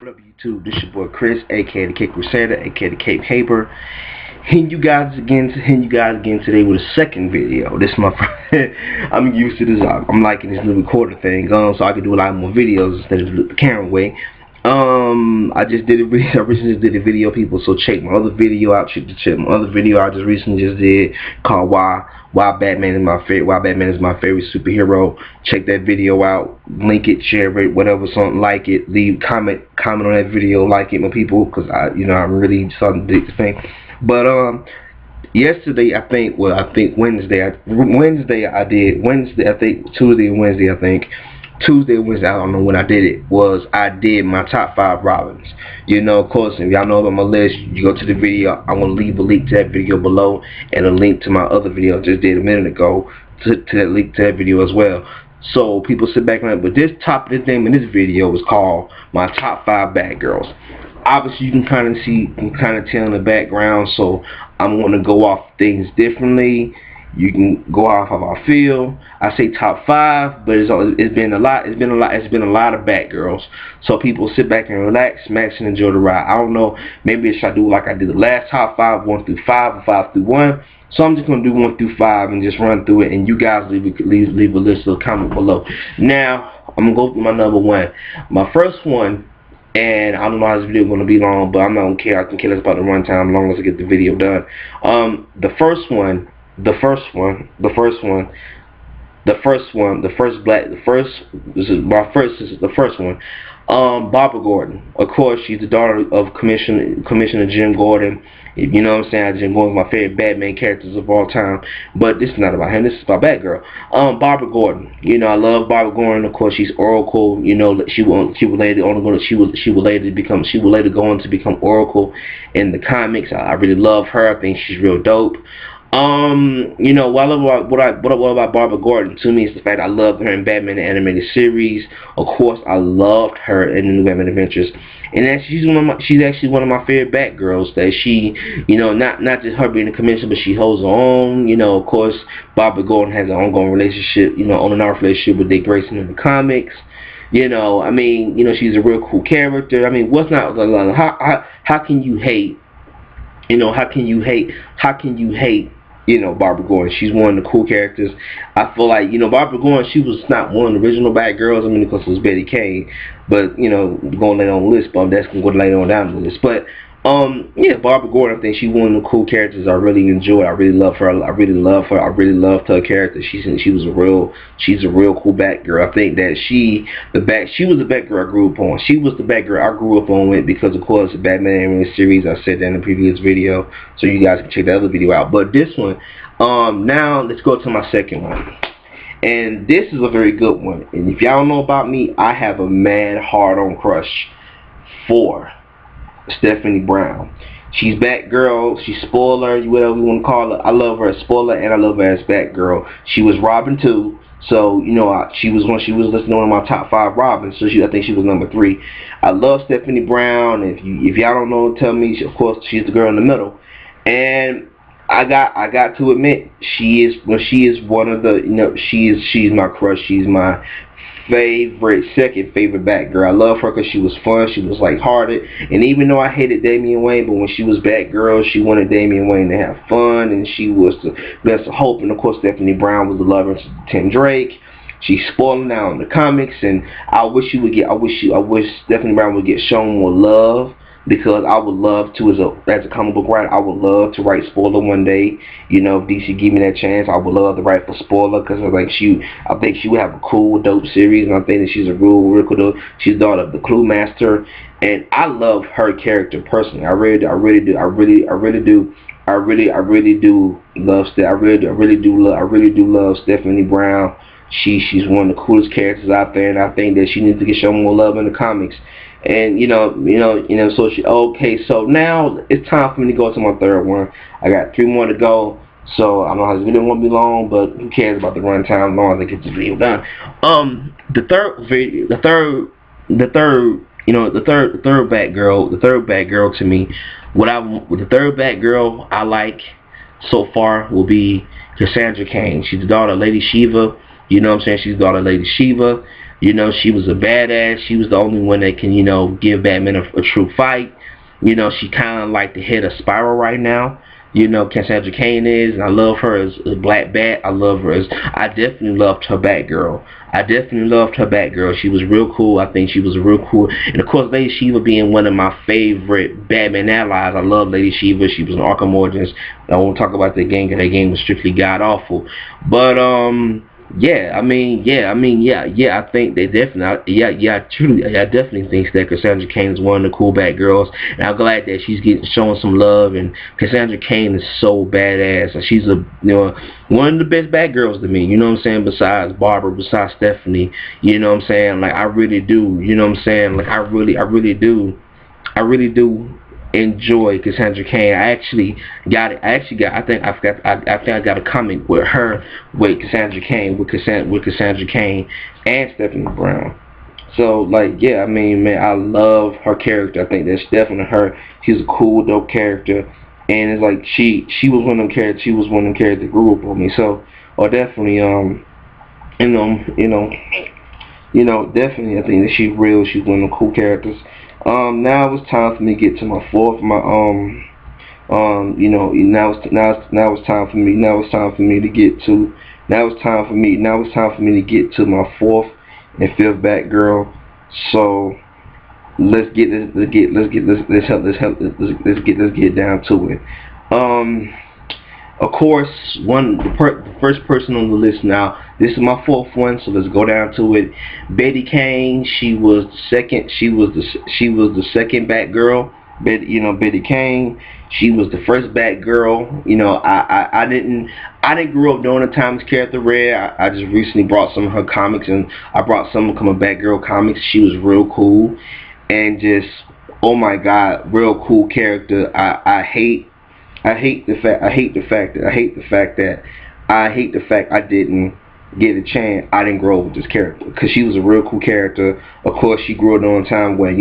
What up, YouTube? This your boy Chris, aka the Cape Crusader, aka the Cape Haber. Hitting you guys again today with a second video. This is my first. I'm used to this. I'm liking this new recorder thing, so I can do a lot more videos instead of the camera way. I just did a video. I recently did a video, people. So check my other video out. Check my other video I just recently did called Why Batman is my favorite superhero. Check that video out. Link it, share it, whatever. Something, like it. Leave comment on that video. Like it, my people, because I'm really starting to dig the thing. But yesterday, I think Wednesday. I think Tuesday and Wednesday. Tuesday, Wednesday, I don't know when I did it, I did my top 5 Robins. Of course, if y'all know about my list, you go to the video. I'm going to leave a link to that video below and a link to my other video I just did a minute ago to that link to that video as well. So people sit back and like, but this name in this video is called my top 5 Batgirls. Obviously, you can kind of tell in the background, so I'm going to go off things differently. You can go off how I feel. I say top 5, but it's been a lot of Batgirls. So people sit back and relax, and enjoy the ride. I don't know, maybe I should do like I did the last top 5, 1 through 5, or 5 through 1. So I'm just gonna do 1 through 5 and just run through it, and you guys leave a list or comment below. Now I'm gonna go through my number 1. My first one. And I don't know how this video is going to be long, but I'm not going to care. I can care less about the runtime as long as I get the video done. The first one, this is the first one. Barbara Gordon. Of course, she's the daughter of Commissioner Jim Gordon. You know what I'm saying? Jim Gordon's my favorite Batman characters of all time. But this is not about him. This is about Batgirl. Barbara Gordon. I love Barbara Gordon. Of course, she's Oracle. She will later go on to become Oracle in the comics. I really love her. I think she's real dope. What about Barbara Gordon? To me, it's the fact I loved her in Batman the Animated Series. Of course, I loved her in the New Batman Adventures, and that she's actually one of my favorite Batgirls. That she, not just her being a commissioner, but she holds her own. Of course, Barbara Gordon has an ongoing relationship, on and off relationship with Dick Grayson in the comics. She's a real cool character. What's not how can you hate? How can you hate? Barbara Gordon. She's one of the cool characters. I feel like, Barbara Gordon, she was not one of the original Batgirls. Because it was Betty Kane. But, going later on the list, but that's going to go later on down the list. But, yeah, Barbara Gordon, I think she's one of the cool characters I really enjoy. I really love her. I really loved her character. She's a real cool Batgirl. I think that she was the Batgirl I grew up on. She was the Batgirl I grew up on with because, of course, the Batman animated series. I said that in the previous video, so you guys can check the other video out. But this one, now let's go to my second one. And this is a very good one. And if y'all don't know about me, I have a mad hard-on crush for Stephanie Brown. She's Batgirl. She's Spoiler, whatever you want to call her. I love her as Spoiler, and I love her as Batgirl. She was Robin too. So she was listed on my top 5 Robins. So I think she was number 3. I love Stephanie Brown. If y'all don't know, tell me. Of course, she's the girl in the middle. And I got to admit, she is one of the she's my crush. She's my second favorite Batgirl. I love her because she was fun. She was lighthearted, and even though I hated Damian Wayne, but when she was Batgirl, she wanted Damian Wayne to have fun, and she was the best of hope. And of course, Stephanie Brown was the lover of Tim Drake. She's spoiling now in the comics, and I wish Stephanie Brown would get shown more love. Because I would love to, as a comic book writer, I would love to write Spoiler one day. If DC give me that chance, I would love to write for Spoiler because I think she would have a cool, dope series, and I think that she's a real cool. She's the daughter of the Clue Master, and I love her character personally. I really do love Stephanie Brown. She's one of the coolest characters out there, and I think that she needs to get shown more love in the comics. And so now it's time for me to go to my third one. I got 3 more to go, so I don't know how this video won't be long, but who cares about the runtime as long as I get this video done. The third Batgirl to me, the third Batgirl I like so far will be Cassandra Cain. She's the daughter of Lady Shiva. She's the daughter of Lady Shiva. You know, she was a badass. She was the only one that can, you know, give Batman a true fight. You know, she kind of like the head of Spiral right now. You know, Cassandra Cain is, and I love her as a Black Bat. I love her as, I definitely loved her Batgirl. I definitely loved her Batgirl. She was real cool. I think she was real cool. And of course, Lady Shiva being one of my favorite Batman allies. I love Lady Shiva. She was in Arkham Origins. I won't talk about that game because that game was strictly god awful. But yeah, I think they definitely, I definitely think that Cassandra Cain is one of the cool Batgirls, and I'm glad that she's getting showing some love. And Cassandra Cain is so badass, and she's one of the best Batgirls to me. You know what I'm saying? Besides Barbara, besides Stephanie, you know what I'm saying? Like I really do. You know what I'm saying? Like I really do enjoy Cassandra Cain. I think I got a comic with her, with Cassandra Cain, with Cassandra Cain and Stephanie Brown. So like, yeah, I mean, man, I love her character. I think that's definitely her. She's a cool, dope character, and it's like she was one of them characters. She was one of them characters that grew up on me. So, or definitely, definitely, I think that she's real. She's one of the cool characters. Now it's time for me to get to my fourth. Now it's time for me. Now it's time for me to get to. Now it's time for me. Now it's time for me to get to my fourth and fifth Batgirl. So let's get down to it. Of course, the first person on the list now. This is my fourth one, so let's go down to it. Betty Kane. She was the second. She was the second Batgirl. Betty Kane. She was the first Batgirl. You know, I didn't grow up knowing the Times character Red. I just recently brought some of her comics, and I brought some of her Batgirl comics. She was real cool, and just, oh my God, real cool character. I hate the fact I didn't get a chance. I didn't grow up with this character because she was a real cool character. Of course, she grew up during a time when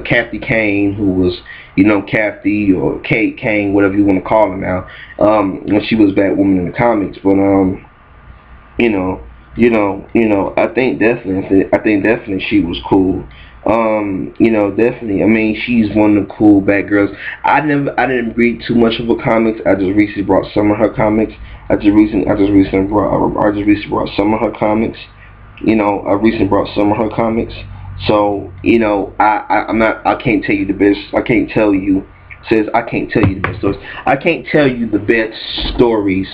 Kathy Kane, who was Kathy or Kate Kane, whatever you want to call her now. When she was Batwoman in the comics, but I think definitely she was cool. Definitely. I mean, she's one of the cool Batgirls. I didn't read too much of her comics. I just recently brought some of her comics. I just recently brought some of her comics. I recently brought some of her comics. So, I can't tell you the best. I can't tell you the best stories. I can't tell you the best stories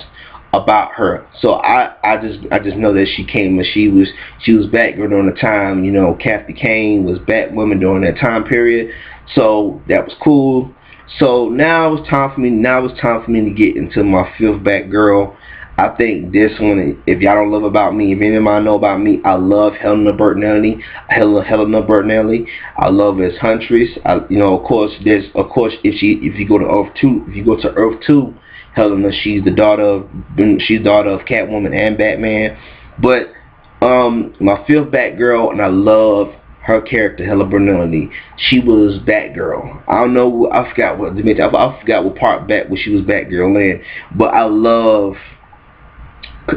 about her. So I just know that she came and she was Batgirl during the time, Kathy Kane was Batwoman during that time period. So that was cool. So now it's time for me to get into my fifth Batgirl. I think this one, if y'all don't love about me, if anybody know about me, I love Helena Bertinelli. I love her as Huntress. Of course, if you go to Earth 2, Helena, she's the daughter of Catwoman and Batman. But my fifth Batgirl, and I love her character, Helena Bertinelli. She was Batgirl. I forgot what part where she was Batgirl in, but I love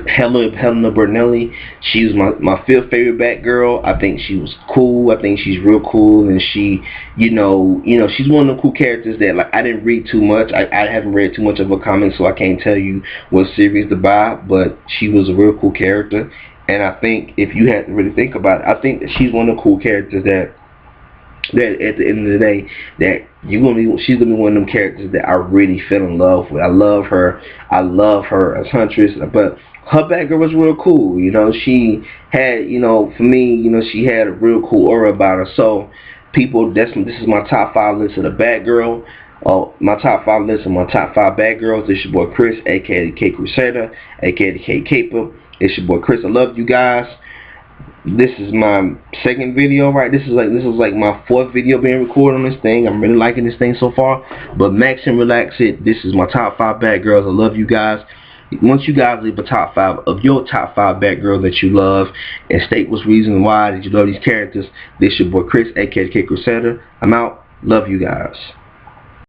Helena Bertinelli. She was my fifth favorite Batgirl. I think she was cool. I think she's real cool, and she, she's one of the cool characters that, like, I didn't read too much. I haven't read too much of her comics, so I can't tell you what series to buy. But she was a real cool character, and I think if you had to really think about it, I think that she's one of the cool characters that at the end of the day, that she's gonna be one of them characters that I really fell in love with. I love her as Huntress, but her Batgirl was real cool. She had, for me, she had a real cool aura about her. So, people, this is my top 5 list of the Batgirl. My top 5 list of my top 5 Batgirls. This your boy Chris, aka the K Crusader, aka the K Caper. It's your boy Chris. I love you guys. This is my second video, right? This is like my 4th video being recorded on this thing. I'm really liking this thing so far. But max and relax it. This is my top 5 Batgirls. I love you guys. Once you guys leave a top 5 of your top 5 Batgirls that you love and state what's reason why that you love these characters, this your boy Chris, aka K Crusader. I'm out. Love you guys.